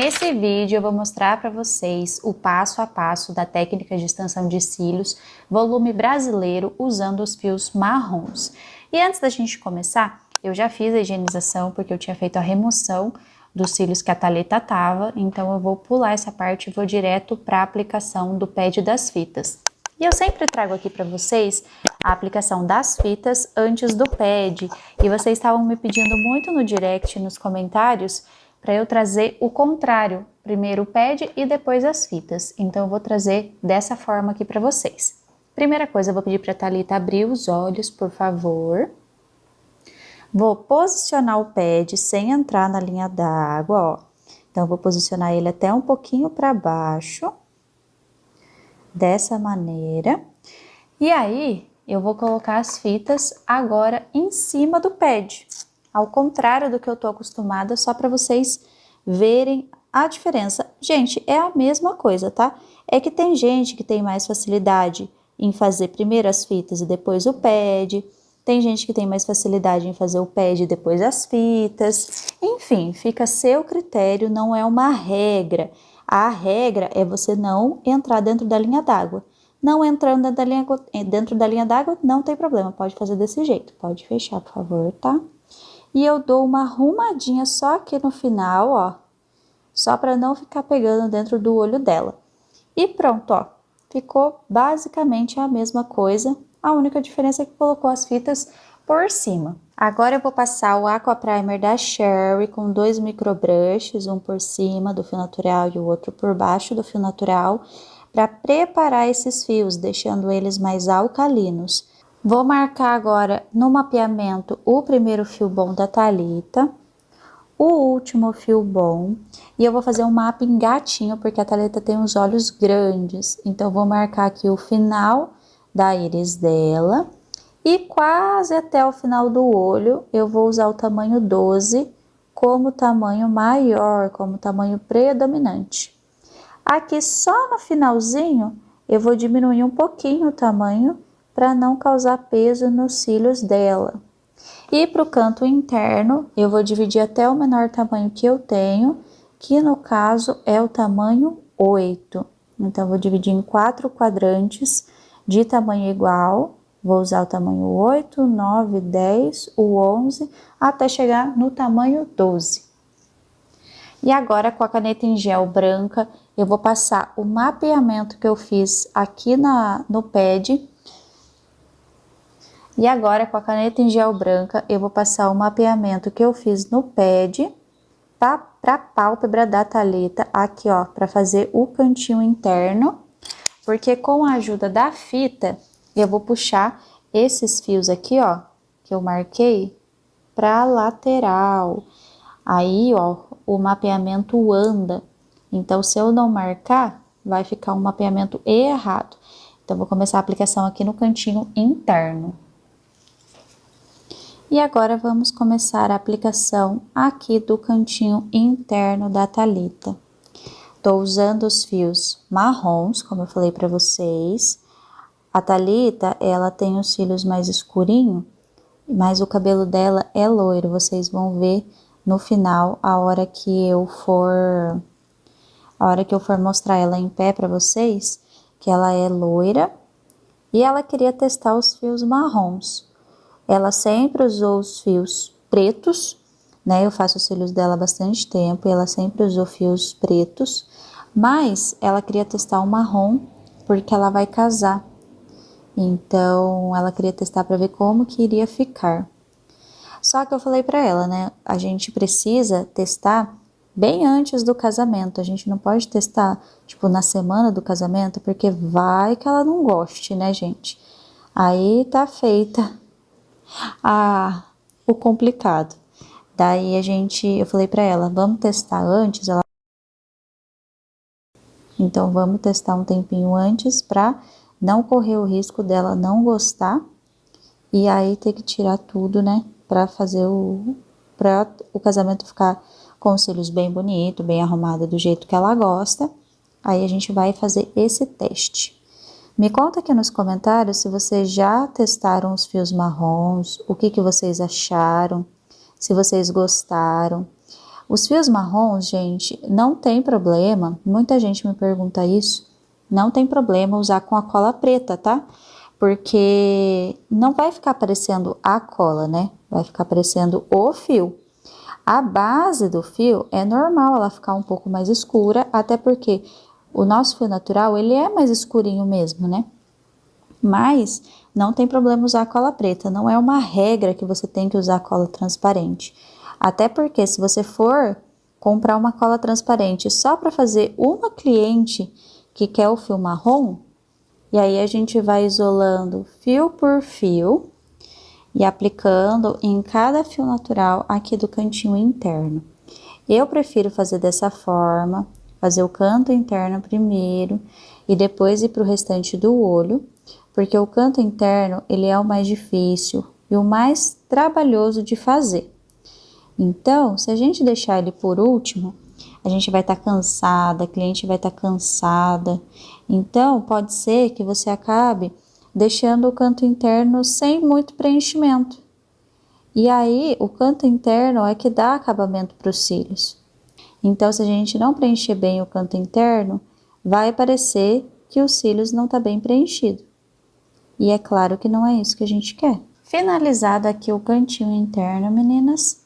Nesse vídeo eu vou mostrar para vocês o passo a passo da técnica de extensão de cílios, volume brasileiro, usando os fios marrons. E antes da gente começar, eu já fiz a higienização porque eu tinha feito a remoção dos cílios que a Thalita tava, então eu vou pular essa parte e vou direto para a aplicação do pad das fitas. E eu sempre trago aqui para vocês a aplicação das fitas antes do pad, e vocês estavam me pedindo muito no direct, nos comentários, para eu trazer o contrário, primeiro o pad e depois as fitas. Então eu vou trazer dessa forma aqui para vocês. Primeira coisa, eu vou pedir para a Thalita abrir os olhos, por favor. Vou posicionar o pad sem entrar na linha d'água, ó. Então eu vou posicionar ele até um pouquinho para baixo, dessa maneira. E aí eu vou colocar as fitas agora em cima do pad. Ao contrário do que eu tô acostumada, só para vocês verem a diferença. Gente, é a mesma coisa, tá? É que tem gente que tem mais facilidade em fazer primeiro as fitas e depois o pad. Tem gente que tem mais facilidade em fazer o pad e depois as fitas. Enfim, fica a seu critério, não é uma regra. A regra é você não entrar dentro da linha d'água. Não entrando dentro da linha d'água, não tem problema, pode fazer desse jeito. Pode fechar, por favor, tá? E eu dou uma arrumadinha só aqui no final, ó. Só para não ficar pegando dentro do olho dela. E pronto, ó. Ficou basicamente a mesma coisa. A única diferença é que colocou as fitas por cima. Agora eu vou passar o Aqua Primer da Sherry com 2 microbrushes, um por cima do fio natural e o outro por baixo do fio natural, para preparar esses fios, deixando eles mais alcalinos. Vou marcar agora no mapeamento o primeiro fio bom da Thalita, o último fio bom, e eu vou fazer um mapping gatinho, porque a Thalita tem os olhos grandes, então eu vou marcar aqui o final da íris dela, e quase até o final do olho eu vou usar o tamanho 12 como tamanho maior, como tamanho predominante. Aqui só no finalzinho eu vou diminuir um pouquinho o tamanho, para não causar peso nos cílios dela. E para o canto interno, eu vou dividir até o menor tamanho que eu tenho, que no caso é o tamanho 8. Então, vou dividir em 4 quadrantes de tamanho igual. Vou usar o tamanho 8, 9, 10, o 11, até chegar no tamanho 12. E agora, com a caneta em gel branca, eu vou passar o mapeamento que eu fiz aqui no pad. E agora, com a caneta em gel branca, eu vou passar o mapeamento que eu fiz no pad para a pálpebra da Thalita, aqui ó, para fazer o cantinho interno, porque com a ajuda da fita, eu vou puxar esses fios aqui ó, que eu marquei, para a lateral. Aí ó, o mapeamento anda, então se eu não marcar, vai ficar um mapeamento errado. Então, vou começar a aplicação aqui no cantinho interno. E agora vamos começar a aplicação aqui do cantinho interno da Thalita. Tô usando os fios marrons, como eu falei para vocês. A Thalita, ela tem os cílios mais escurinho, mas o cabelo dela é loiro. Vocês vão ver no final, a hora que eu for mostrar ela em pé para vocês, que ela é loira. E ela queria testar os fios marrons. Ela sempre usou os fios pretos, né? Eu faço os cílios dela há bastante tempo e ela sempre usou fios pretos. Mas ela queria testar o marrom porque ela vai casar. Então, ela queria testar para ver como que iria ficar. Só que eu falei para ela, né? A gente precisa testar bem antes do casamento. A gente não pode testar, tipo, na semana do casamento, porque vai que ela não goste, né, gente? Aí tá feita o complicado. Daí eu falei pra ela, vamos testar antes? Então vamos testar um tempinho antes pra não correr o risco dela não gostar e aí ter que tirar tudo, né? Pra fazer pra o casamento ficar com os cílios bem bonito, bem arrumado do jeito que ela gosta. Aí a gente vai fazer esse teste. Me conta aqui nos comentários se vocês já testaram os fios marrons, o que vocês acharam, se vocês gostaram. Os fios marrons, gente, não tem problema, muita gente me pergunta isso, não tem problema usar com a cola preta, tá? Porque não vai ficar aparecendo a cola, né? Vai ficar aparecendo o fio. A base do fio é normal ela ficar um pouco mais escura, até porque o nosso fio natural, ele é mais escurinho mesmo, né? Mas não tem problema usar cola preta, não é uma regra que você tem que usar cola transparente. Até porque se você for comprar uma cola transparente só para fazer uma cliente que quer o fio marrom, e aí a gente vai isolando fio por fio e aplicando em cada fio natural aqui do cantinho interno. Eu prefiro fazer dessa forma, fazer o canto interno primeiro e depois ir para o restante do olho, porque o canto interno ele é o mais difícil e o mais trabalhoso de fazer. Então, se a gente deixar ele por último, a gente vai estar cansada, a cliente vai estar cansada. Então, pode ser que você acabe deixando o canto interno sem muito preenchimento. E aí, o canto interno é que dá acabamento para os cílios. Então, se a gente não preencher bem o canto interno, vai parecer que os cílios não está bem preenchido. E é claro que não é isso que a gente quer. Finalizado aqui o cantinho interno, meninas,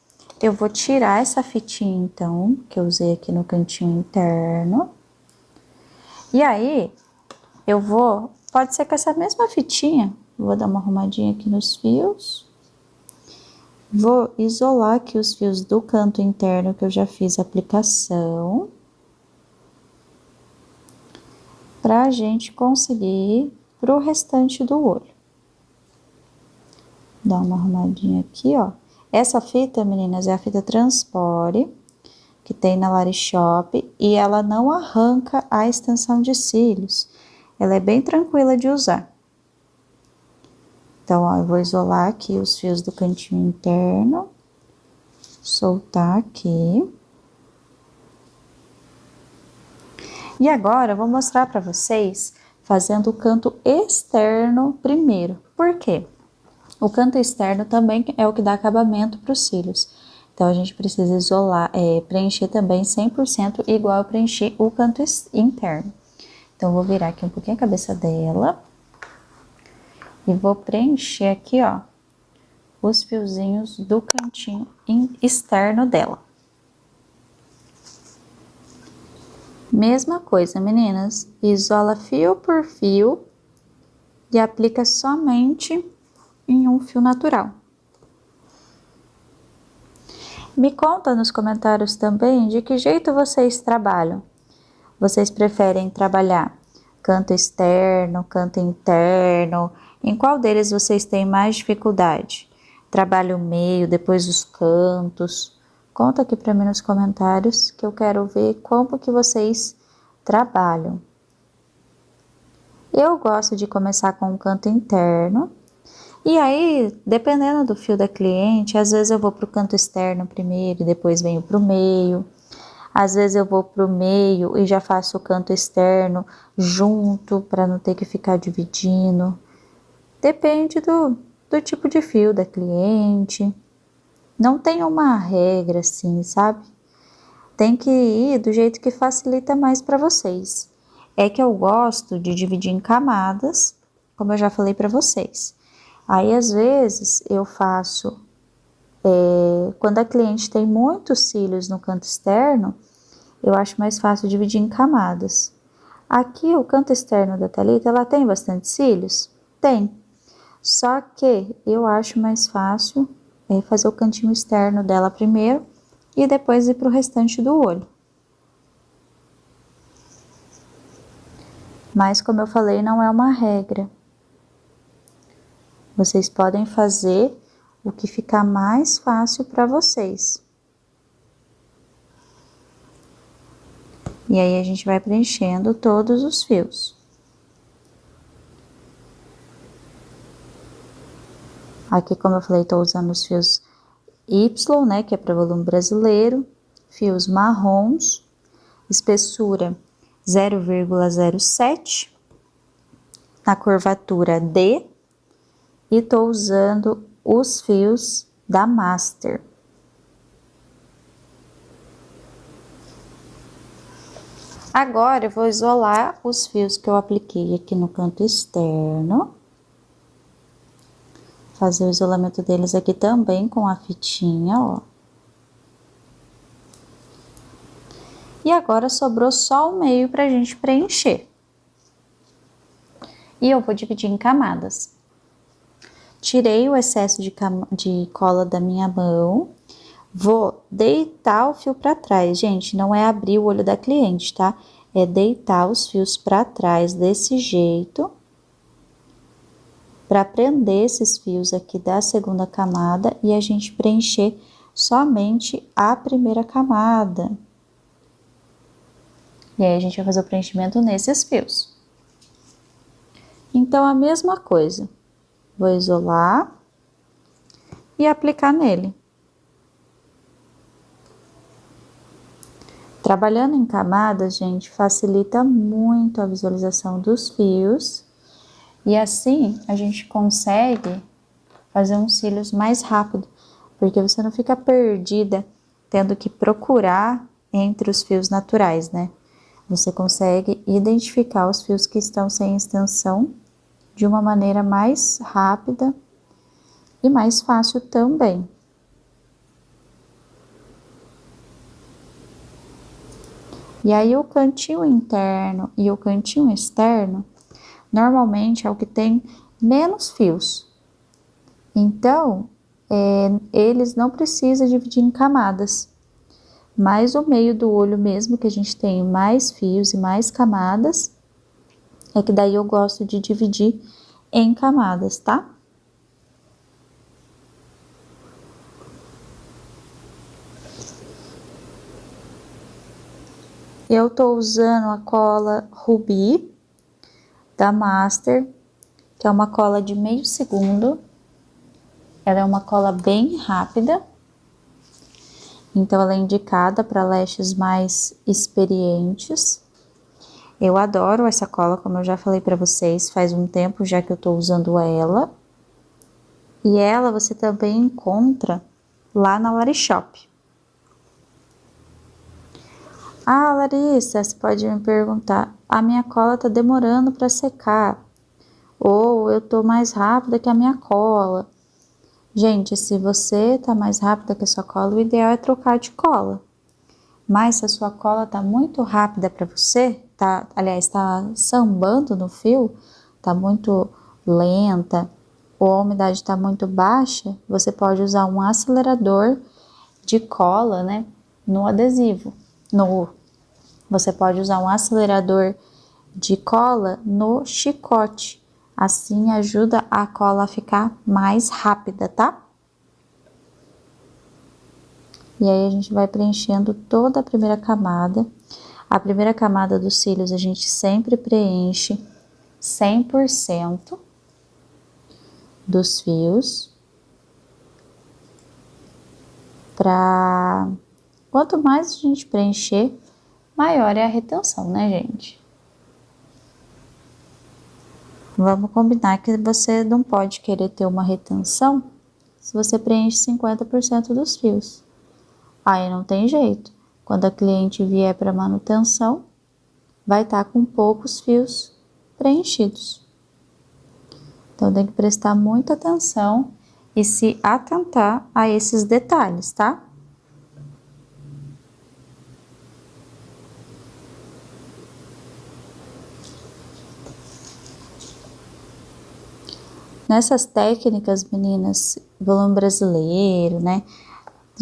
eu vou tirar essa fitinha, então, que eu usei aqui no cantinho interno. E aí, eu vou, pode ser com essa mesma fitinha, vou dar uma arrumadinha aqui nos fios. Vou isolar aqui os fios do canto interno que eu já fiz a aplicação. Pra gente conseguir ir pro restante do olho. Dá uma arrumadinha aqui, ó. Essa fita, meninas, é a fita Transpore, que tem na Lari Shop, e ela não arranca a extensão de cílios. Ela é bem tranquila de usar. Então, ó, eu vou isolar aqui os fios do cantinho interno, soltar aqui. E agora, eu vou mostrar pra vocês fazendo o canto externo primeiro. Por quê? O canto externo também é o que dá acabamento para os cílios. Então, a gente precisa isolar, preencher também 100% igual eu preenchi o canto interno. Então, eu vou virar aqui um pouquinho a cabeça dela. E vou preencher aqui, ó, os fiozinhos do cantinho externo dela. Mesma coisa, meninas. Isola fio por fio e aplica somente em um fio natural. Me conta nos comentários também de que jeito vocês trabalham. Vocês preferem trabalhar canto externo, canto interno? Em qual deles vocês têm mais dificuldade? Trabalho o meio, depois os cantos? Conta aqui para mim nos comentários que eu quero ver como que vocês trabalham. Eu gosto de começar com um canto interno. E aí, dependendo do fio da cliente, às vezes eu vou para o canto externo primeiro e depois venho para o meio. Às vezes eu vou para o meio e já faço o canto externo junto para não ter que ficar dividindo. Depende do tipo de fio da cliente. Não tem uma regra assim, sabe? Tem que ir do jeito que facilita mais para vocês. É que eu gosto de dividir em camadas, como eu já falei para vocês. Aí, às vezes, eu faço, quando a cliente tem muitos cílios no canto externo, eu acho mais fácil dividir em camadas. Aqui, o canto externo da Thalita, ela tem bastante cílios? Tem. Só que eu acho mais fácil fazer o cantinho externo dela primeiro e depois ir para o restante do olho. Mas, como eu falei, não é uma regra. Vocês podem fazer o que ficar mais fácil para vocês. E aí, a gente vai preenchendo todos os fios. Aqui, como eu falei, estou usando os fios Y, né, que é para volume brasileiro. Fios marrons, espessura 0,07, na curvatura D. E tô usando os fios da Master. Agora eu vou isolar os fios que eu apliquei aqui no canto externo. Fazer o isolamento deles aqui também com a fitinha, ó. E agora sobrou só o meio pra gente preencher. E eu vou dividir em camadas. Tirei o excesso de cola da minha mão. Vou deitar o fio para trás, gente, não é abrir o olho da cliente, tá? É deitar os fios para trás desse jeito, para prender esses fios aqui da segunda camada e a gente preencher somente a primeira camada. E aí a gente vai fazer o preenchimento nesses fios. Então, a mesma coisa, vou isolar e aplicar nele. Trabalhando em camadas, gente, facilita muito a visualização dos fios e assim a gente consegue fazer uns cílios mais rápido, porque você não fica perdida tendo que procurar entre os fios naturais, né? Você consegue identificar os fios que estão sem extensão de uma maneira mais rápida e mais fácil também. E aí, o cantinho interno e o cantinho externo, normalmente é o que tem menos fios. Então, eles não precisam dividir em camadas. Mas o meio do olho mesmo, que a gente tem mais fios e mais camadas, é que daí eu gosto de dividir em camadas, tá? Eu tô usando a cola Rubi da Master, que é uma cola de meio segundo. Ela é uma cola bem rápida, então ela é indicada para lashes mais experientes. Eu adoro essa cola, como eu já falei para vocês, faz um tempo já que eu tô usando ela. E ela você também encontra lá na Lari Shop. Ah, Larissa, você pode me perguntar, a minha cola tá demorando para secar, ou eu tô mais rápida que a minha cola. Gente, se você tá mais rápida que a sua cola, o ideal é trocar de cola. Mas se a sua cola tá muito rápida para você, aliás, tá sambando no fio, tá muito lenta, ou a umidade tá muito baixa, você pode usar um acelerador de cola, né, no adesivo. Você pode usar um acelerador de cola no chicote. Assim ajuda a cola a ficar mais rápida, tá? E aí a gente vai preenchendo toda a primeira camada. A primeira camada dos cílios a gente sempre preenche 100% dos fios. Quanto mais a gente preencher, maior é a retenção, né, gente? Vamos combinar que você não pode querer ter uma retenção se você preenche 50% dos fios. Aí não tem jeito. Quando a cliente vier para manutenção, vai estar com poucos fios preenchidos. Então tem que prestar muita atenção e se atentar a esses detalhes, tá? Nessas técnicas, meninas, volume brasileiro, né,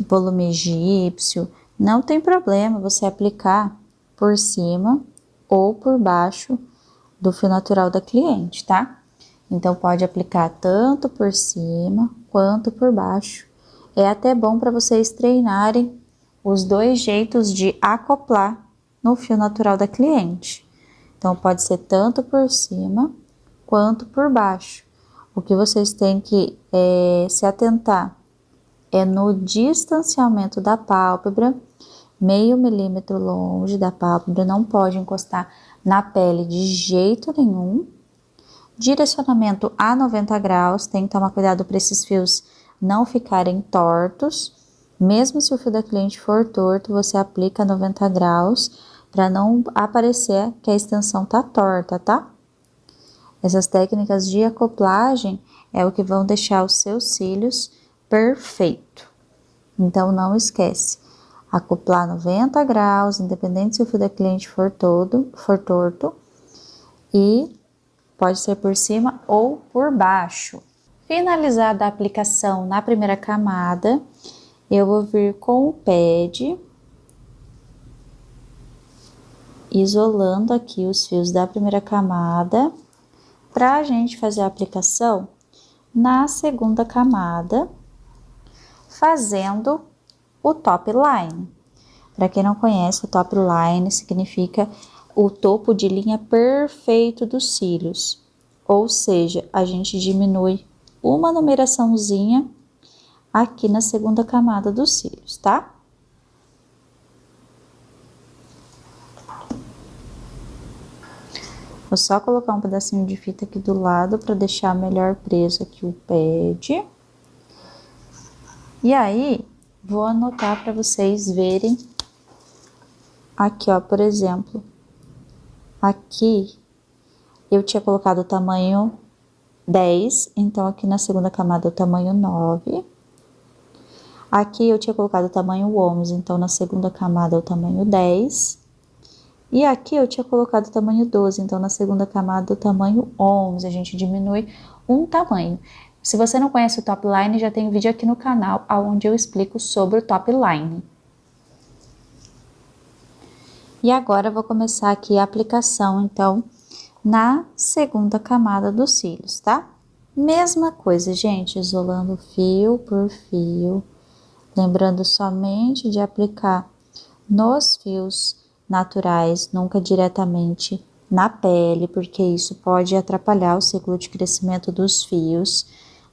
volume egípcio, não tem problema você aplicar por cima ou por baixo do fio natural da cliente, tá? Então, pode aplicar tanto por cima quanto por baixo. É até bom para vocês treinarem os dois jeitos de acoplar no fio natural da cliente. Então, pode ser tanto por cima quanto por baixo. O que vocês têm que se atentar é no distanciamento da pálpebra, meio milímetro longe da pálpebra, não pode encostar na pele de jeito nenhum. Direcionamento a 90 graus, tem que tomar cuidado para esses fios não ficarem tortos. Mesmo se o fio da cliente for torto, você aplica 90 graus, para não aparecer que a extensão tá torta, tá? Essas técnicas de acoplagem é o que vão deixar os seus cílios perfeito. Então, não esquece, acoplar 90 graus, independente se o fio da cliente for torto, e pode ser por cima ou por baixo. Finalizada a aplicação na primeira camada, eu vou vir com o pad, isolando aqui os fios da primeira camada, para a gente fazer a aplicação na segunda camada, fazendo o top line. Para quem não conhece, o top line significa o topo de linha perfeito dos cílios. Ou seja, a gente diminui uma numeraçãozinha aqui na segunda camada dos cílios, tá? Vou só colocar um pedacinho de fita aqui do lado para deixar melhor preso aqui o pad. E aí, vou anotar para vocês verem. Aqui, ó, por exemplo, aqui eu tinha colocado o tamanho 10, então aqui na segunda camada o tamanho 9. Aqui eu tinha colocado o tamanho 11, então na segunda camada o tamanho 10. E aqui eu tinha colocado o tamanho 12, então na segunda camada o tamanho 11, a gente diminui um tamanho. Se você não conhece o top line, já tem um vídeo aqui no canal onde eu explico sobre o top line. E agora eu vou começar aqui a aplicação, então, na segunda camada dos cílios, tá? Mesma coisa, gente, isolando fio por fio, lembrando somente de aplicar nos fios naturais, nunca diretamente na pele, porque isso pode atrapalhar o ciclo de crescimento dos fios,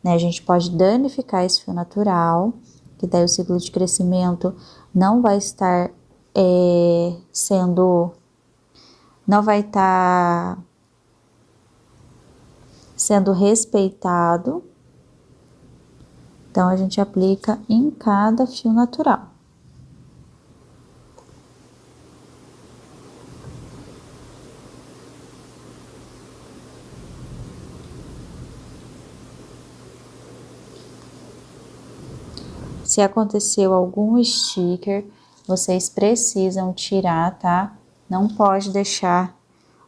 né? A gente pode danificar esse fio natural, que daí o ciclo de crescimento não vai estar não vai estar sendo respeitado. Então, a gente aplica em cada fio natural. Se aconteceu algum sticker, vocês precisam tirar, tá? Não pode deixar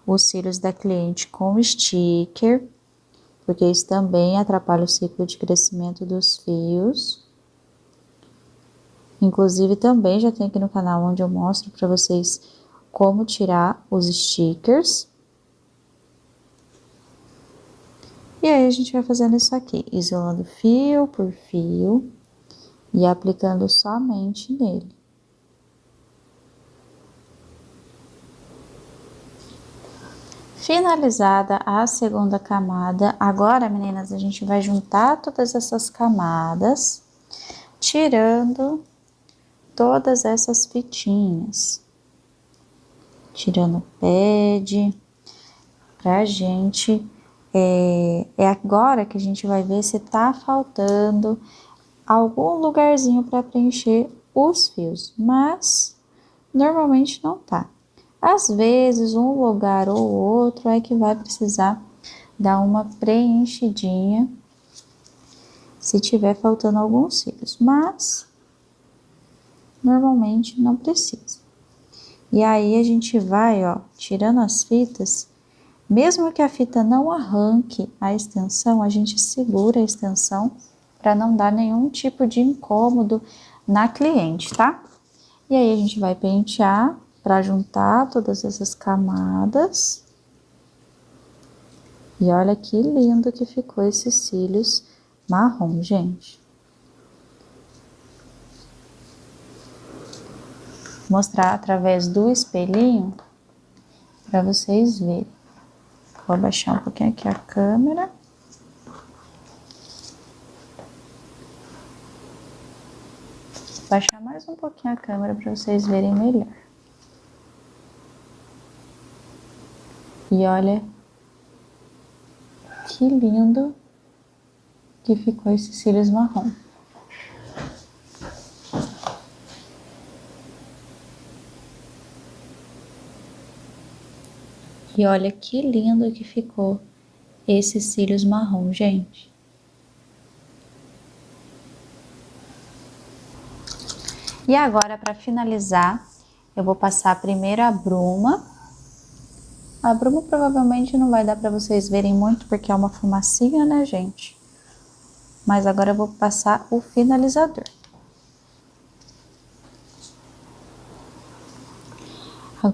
os cílios da cliente com sticker, porque isso também atrapalha o ciclo de crescimento dos fios. Inclusive, também já tem aqui no canal onde eu mostro para vocês como tirar os stickers. E aí, a gente vai fazendo isso aqui, isolando fio por fio e aplicando somente nele. Finalizada a segunda camada, agora, meninas, a gente vai juntar todas essas camadas, tirando todas essas fitinhas. Tirando o pad, pra gente, é agora que a gente vai ver se tá faltando algum lugarzinho para preencher os fios, mas normalmente não tá. Às vezes, um lugar ou outro é que vai precisar dar uma preenchidinha se tiver faltando alguns cílios, mas normalmente não precisa. E aí, a gente vai, ó, tirando as fitas, mesmo que a fita não arranque a extensão, a gente segura a extensão para não dar nenhum tipo de incômodo na cliente, tá? E aí, a gente vai pentear para juntar todas essas camadas. E olha que lindo que ficou esses cílios marrom, gente. Vou mostrar através do espelhinho para vocês verem. Vou abaixar um pouquinho aqui a câmera. Vou baixar mais um pouquinho a câmera para vocês verem melhor. E olha que lindo que ficou esses cílios marrom. E olha que lindo que ficou esses cílios marrom, gente. E agora, para finalizar, eu vou passar primeiro a bruma. A bruma provavelmente não vai dar para vocês verem muito, porque é uma fumacinha, né, gente? Mas agora eu vou passar o finalizador.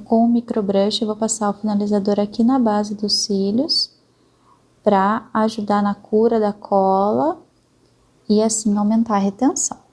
Com o microbrush eu vou passar o finalizador aqui na base dos cílios, para ajudar na cura da cola e assim aumentar a retenção.